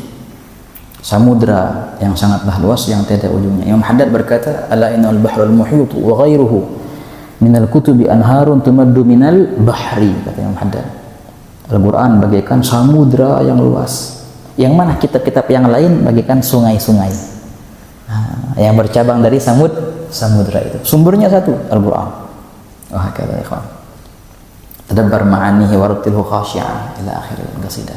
samudra yang sangatlah luas yang tiada ujungnya. Imam Haddad berkata, ala innal bahrul muhit wa ghairuhu minal kutubi anharun tumaddu minal bahri, kata Imam Haddad. Al-Quran bagaikan samudra yang luas, yang mana kitab-kitab yang lain bagaikan sungai-sungai yang bercabang dari samudra itu. Sumbernya satu, Al-Quran. Wah, kata ikhwan, tadabbar ma'anihi warattilhu khashi'an ila akhiril qasidah.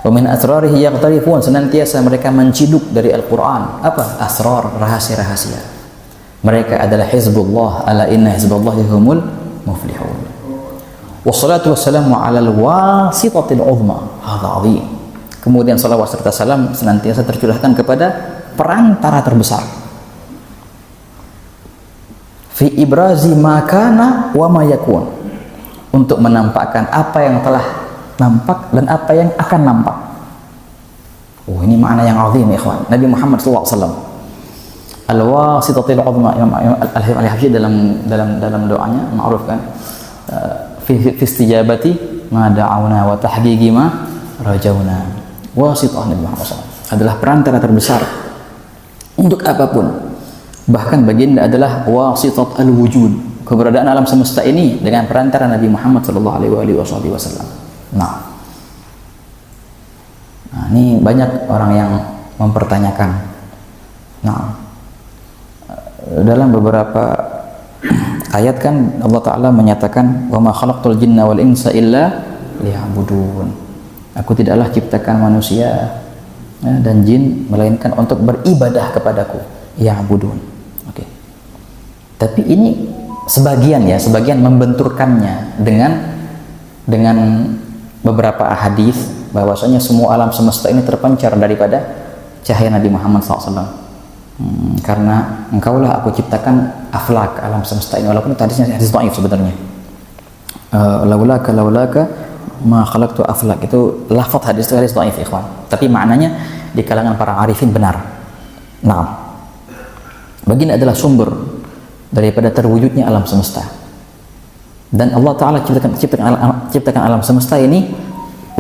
Wa min asrarihi yaqtarifun, senantiasa mereka menciduk dari Al-Quran. Apa? Asrar, rahasia-rahasia. Mereka adalah hizbullah, ala inna hizballahi humul muflihun. Wassalatu wassalamu ala al-wasitatil uzma, hadha azim. Kemudian salawat serta salam senantiasa tercurahkan kepada perantara terbesar fi ibrazi makana wa ma yakun, untuk menampakkan apa yang telah nampak dan apa yang akan nampak. Oh, ini makna yang azim ya ikhwan. Nabi Muhammad SAW al-wasitatil uzma, Imam Al-Habsyi dalam doanya ma'ruf kan, fi istijabati ma da'awna wa tahqiqi ma rajawna. Wasitah Nabi Muhammad SAW adalah perantara terbesar untuk apapun. Bahkan baginda adalah wasitat al-wujud, keberadaan alam semesta ini dengan perantara Nabi Muhammad SAW. Nah, ini banyak orang yang mempertanyakan. Nah, dalam beberapa ayat kan Allah Ta'ala menyatakan wa ma khalaqtul jinna wal insa illa liya'budun. Aku tidaklah ciptakan manusia dan jin melainkan untuk beribadah kepadaku, ya'budun. Oke. Tapi ini sebagian membenturkannya dengan beberapa hadis bahwasanya semua alam semesta ini terpancar daripada cahaya Nabi Muhammad SAW. Karena engkaulah aku ciptakan aflak alam semesta ini, walaupun hadisnya hadis dhaif sebenarnya. Laulaka ma khalaqtu aflak, itu lafaz hadis itu hadis dhaif ikhwan, tapi maknanya di kalangan para arifin benar. Nah, baginda adalah sumber daripada terwujudnya alam semesta, dan Allah Ta'ala ciptakan alam semesta ini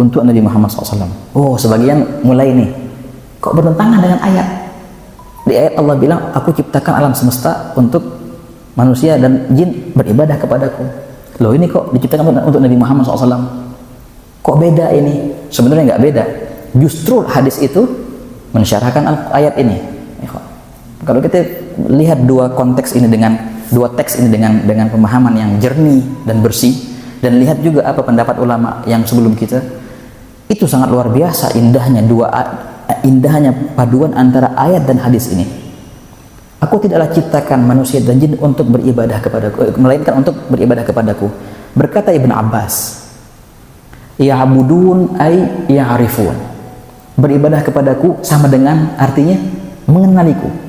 untuk Nabi Muhammad SAW. Oh, sebagian mulai nih kok bertentangan dengan ayat. Di ayat Allah bilang aku ciptakan alam semesta untuk manusia dan jin beribadah kepadaku. Loh, ini kok diciptakan untuk Nabi Muhammad SAW? Kok beda ini? Sebenarnya nggak beda. Justru hadis itu mensyarahkan ayat ini. Kalau kita lihat dua teks ini dengan pemahaman yang jernih dan bersih, dan lihat juga apa pendapat ulama yang sebelum kita, itu sangat luar biasa indahnya paduan antara ayat dan hadis ini. Aku tidaklah ciptakan manusia dan jin untuk beribadah kepadaku, melainkan untuk beribadah kepadaku. Berkata Ibn Abbas, ya'budun ay ya'rifun, beribadah kepadaku sama dengan artinya mengenaliku.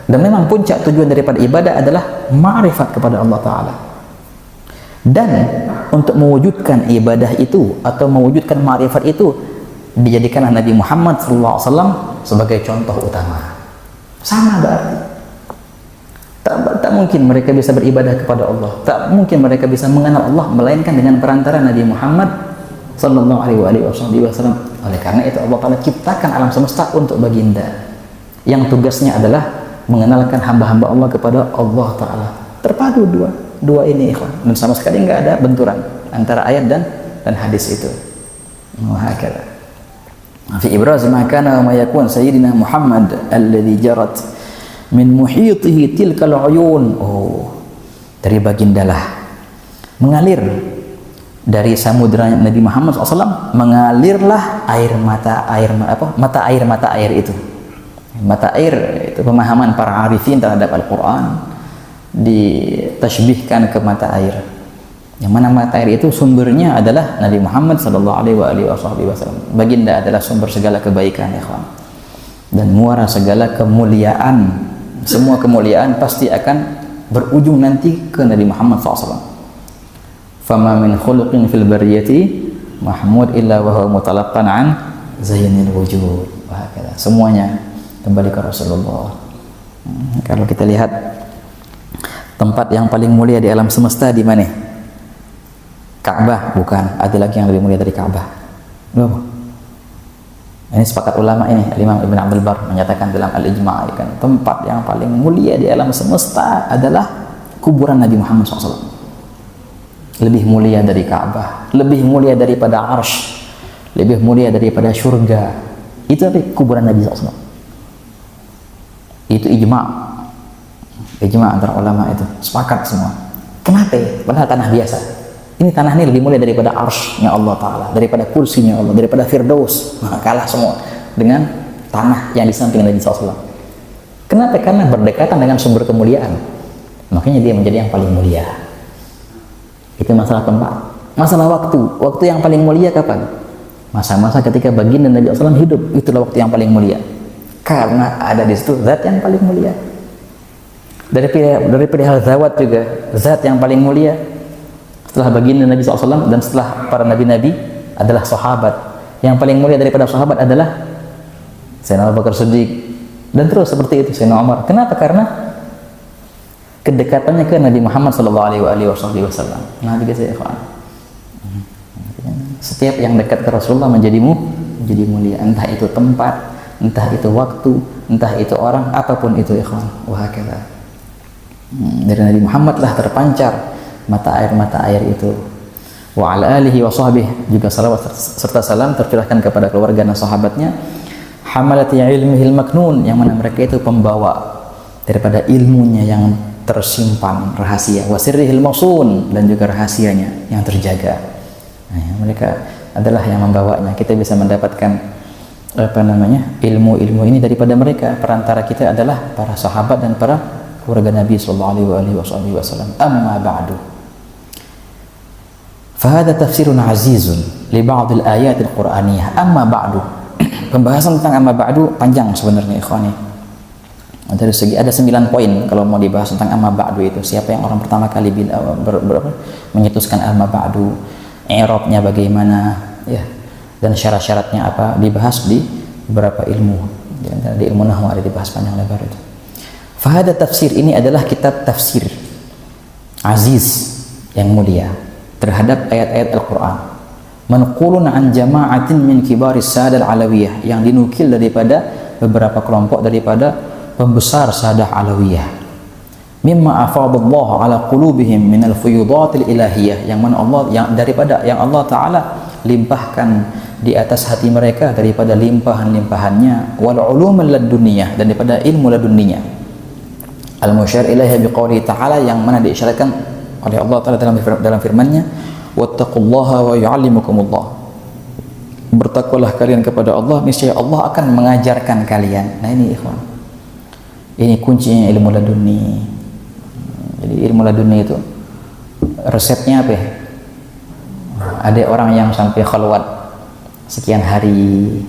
Dan memang puncak tujuan daripada ibadah adalah ma'rifat kepada Allah Ta'ala. Dan untuk mewujudkan ibadah itu atau mewujudkan ma'rifat itu, dijadikanlah Nabi Muhammad SAW sebagai contoh utama. Sama berarti tak mungkin mereka bisa beribadah kepada Allah, tak mungkin mereka bisa mengenal Allah melainkan dengan perantara Nabi Muhammad sallallahu alaihi wasallam. Oleh karena itu Allah Ta'ala ciptakan alam semesta untuk baginda, yang tugasnya adalah mengenalkan hamba-hamba Allah kepada Allah Ta'ala. Terpadu dua ini ikhwan, dan sama sekali nggak ada benturan antara ayat dan hadis itu. Wahakala fi ibraz ma kana wa ma yakun sayyidina Muhammad alladhi jarat min muhitihi tilkal uyun. Oh, dari bagindalah mengalir dari samudra Nabi Muhammad SAW, mengalirlah mata air itu. Mata air itu pemahaman para arifin terhadap Al-Quran ditashbihkan ke mata air. Yang mana mata air itu sumbernya adalah Nabi Muhammad sallallahu alaihi wasallam. Baginda adalah sumber segala kebaikan, ya kawan. Dan muara segala kemuliaan. Semua kemuliaan pasti akan berujung nanti ke Nabi Muhammad SAW. Fama min khuluqin fil bariyati mahmud illa wa huwa mutalaqqan an zainil wujud. Semuanya kembali ke Rasulullah. Kalau kita lihat tempat yang paling mulia di alam semesta di mana? Ka'bah? Bukan, ada lagi yang lebih mulia dari Ka'bah. Berapa? Ini sepakat ulama ini, Imam Ibn Abdul Bar menyatakan dalam Al-Ijma' kan, tempat yang paling mulia di alam semesta adalah kuburan Nabi Muhammad SAW. Lebih mulia dari Ka'bah, lebih mulia daripada Arsy, lebih mulia daripada surga. Itu apa? Kuburan Nabi SAW. Itu ijma' antara ulama itu, sepakat semua. Kenapa? Padahal tanah biasa. Ini tanah ini lebih mulia daripada arsy-nya Allah Ta'ala, daripada kursinya Allah, daripada Firdaus. Nah, kalah semua dengan tanah yang di samping Nabi SAW. Kenapa? Karena berdekatan dengan sumber kemuliaan. Makanya dia menjadi yang paling mulia. Itu masalah tempat. Masalah waktu. Waktu yang paling mulia kapan? Masa-masa ketika baginda Nabi SAW hidup. Itulah waktu yang paling mulia. Karena ada di situ zat yang paling mulia. Daripada hal zawat juga, zat yang paling mulia setelah baginda Nabi SAW dan setelah para nabi-nabi adalah sahabat. Yang paling mulia daripada sahabat adalah Sayyidina Abu Bakar Siddiq, dan terus seperti itu Sayyidina Umar. Kenapa? Karena kedekatannya ke Nabi Muhammad SAW. Nah, begitu ya, kawan. Setiap yang dekat ke Rasulullah menjadi mulia, entah itu tempat, entah itu waktu, entah itu orang, apapun itu, ikhwan. Wahakala. Dari Nabi Muhammad lah terpancar mata air itu. Wa ala alihi wa sahbihi, juga salawat serta salam tercurahkan kepada keluarga dan sahabatnya, hamalati ilmihil maknun, yang mana mereka itu pembawa daripada ilmunya yang tersimpan rahasia, wa sirrihil mausun, dan juga rahasianya yang terjaga. Nah, mereka adalah yang membawanya. Kita bisa mendapatkan ilmu-ilmu ini daripada mereka. Perantara kita adalah para sahabat dan para keluarga Nabi sallallahu alaihi wasallam. Amma ba'du, fahada tafsirun azizun li ba'd al-ayat al-Qur'aniyah. Amma ba'du, pembahasan tentang amma ba'du panjang sebenarnya, ikhwani. Dari segi ada 9 poin kalau mau dibahas tentang amma ba'du itu. Siapa yang orang pertama kali menyetuskan amma ba'du, i'rabnya bagaimana, ya, dan syarat-syaratnya apa, dibahas di beberapa ilmu. Di ilmu nahwu ada dibahas panjang lebar itu. Fahada tafsir, ini adalah kitab tafsir aziz yang mulia terhadap ayat-ayat Al-Quran, manqulun an jama'atin min kibaris sadal alawiyah, yang dinukil daripada beberapa kelompok daripada pembesar sadah alawiyah, mimma afadallahu ala qulubihim minal fuyudatil ilahiyah, yang mana Allah, yang daripada yang Allah Ta'ala limpahkan di atas hati mereka daripada limpahan-limpahannya, wal ulumul laduniyah, dan daripada ilmu ladunninya, al-musyar ilaihi biqaulihi ta'ala, yang mana diisyaratkan oleh Allah Ta'ala dalam firman-Nya, wattaqullaha wa yu'allimukumullah, bertakwalah kalian kepada Allah, niscaya Allah akan mengajarkan kalian. Nah, ini ikhwan, ini kuncinya ilmu laduni. Jadi ilmu laduni itu resepnya apa ya? Ada orang yang sampai khalwat sekian hari,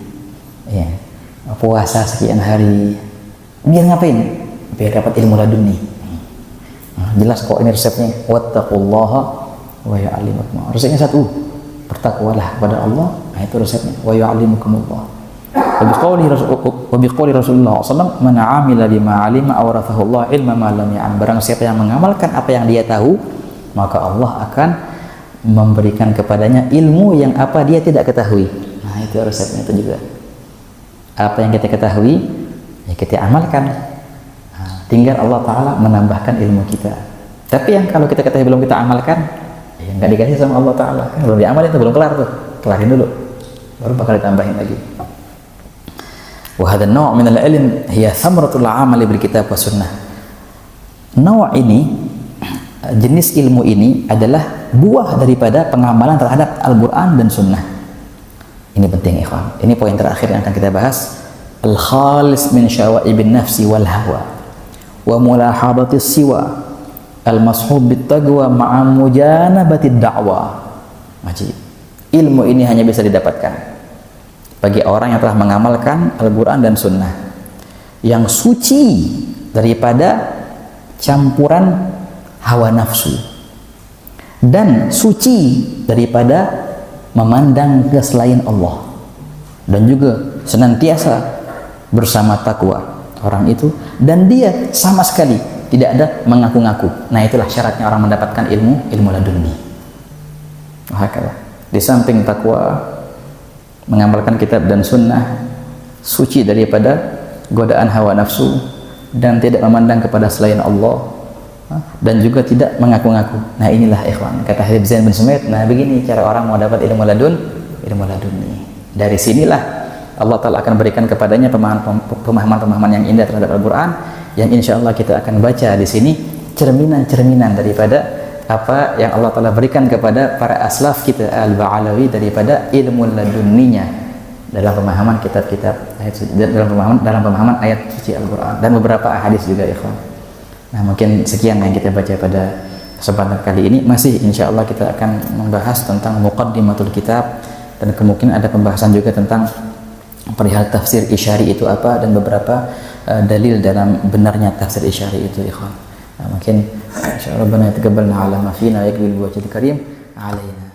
ya, puasa sekian hari, biar ngapain? Biar dapat ilmu laduni. Jelas kok ini resepnya, wattaqullaha wa yu'allimukumullah. Resepnya satu, bertakwalah kepada Allah. Nah, itu resepnya, wa yu'allimukumullah. Wa biqauli Rasulullah SAW, man 'amila bima 'alima awrathahu Allah ilma ma lam ya'lam. Barang siapa yang mengamalkan apa yang dia tahu, maka Allah akan memberikan kepadanya ilmu yang apa dia tidak ketahui. Nah, itu resepnya itu juga. Apa yang kita ketahui, ya kita amalkan. Tinggal Allah Ta'ala menambahkan ilmu kita. Tapi yang kalau kita ketahui belum kita amalkan, ya nggak dikasih sama Allah Ta'ala. Kan belum diamalin, itu belum kelar tuh. Kelarin dulu, baru bakal ditambahin lagi. Wa hadha naw' min al-ilm hiya thamratul 'amali bil kitab wa sunnah. Naw' ini, jenis ilmu ini adalah buah daripada pengamalan terhadap Al-Quran dan Sunnah. Ini penting, ikhwan. Ini poin terakhir yang akan kita bahas. Al-khalis min syawa'ibin nafsi wal hawa wa mulahadatis siwa al-mashhub bit-taqwa ma'a mujanabatid da'wah. Wajib. Ilmu ini hanya bisa didapatkan bagi orang yang telah mengamalkan Al-Quran dan Sunnah, yang suci daripada campuran hawa nafsu dan suci daripada memandang ke selain Allah, dan juga senantiasa bersama takwa orang itu, dan dia sama sekali tidak ada mengaku-ngaku. Nah, itulah syaratnya orang mendapatkan ilmu laduni. Hakala. Di samping takwa, mengamalkan kitab dan sunnah, suci daripada godaan hawa nafsu, dan tidak memandang kepada selain Allah, dan juga tidak mengaku-ngaku. Nah, inilah ikhwan, kata Habib Zain bin Sumait, nah begini cara orang mau dapat ilmu laduni. Dari sinilah Allah Ta'ala akan berikan kepadanya pemahaman-pemahaman yang indah terhadap Al-Quran, yang insya Allah kita akan baca di sini cerminan-cerminan daripada apa yang Allah Ta'ala berikan kepada para aslaf kita Al-Ba'alawi daripada ilmu laduninya dalam pemahaman kitab-kitab dalam pemahaman ayat suci Al-Quran dan beberapa hadis juga, ikhwan. Nah, mungkin sekian yang kita baca pada kesempatan kali ini. Masih insya Allah kita akan membahas tentang muqaddimatul kitab, dan kemungkinan ada pembahasan juga tentang perihal tafsir isyari itu apa, dan beberapa dalil dalam benarnya tafsir isyari itu, ikhwan. Nah, mungkin insyaallah Rabbana yataqabbalna ala ma fina wa yaqbil wajhil karim alaina.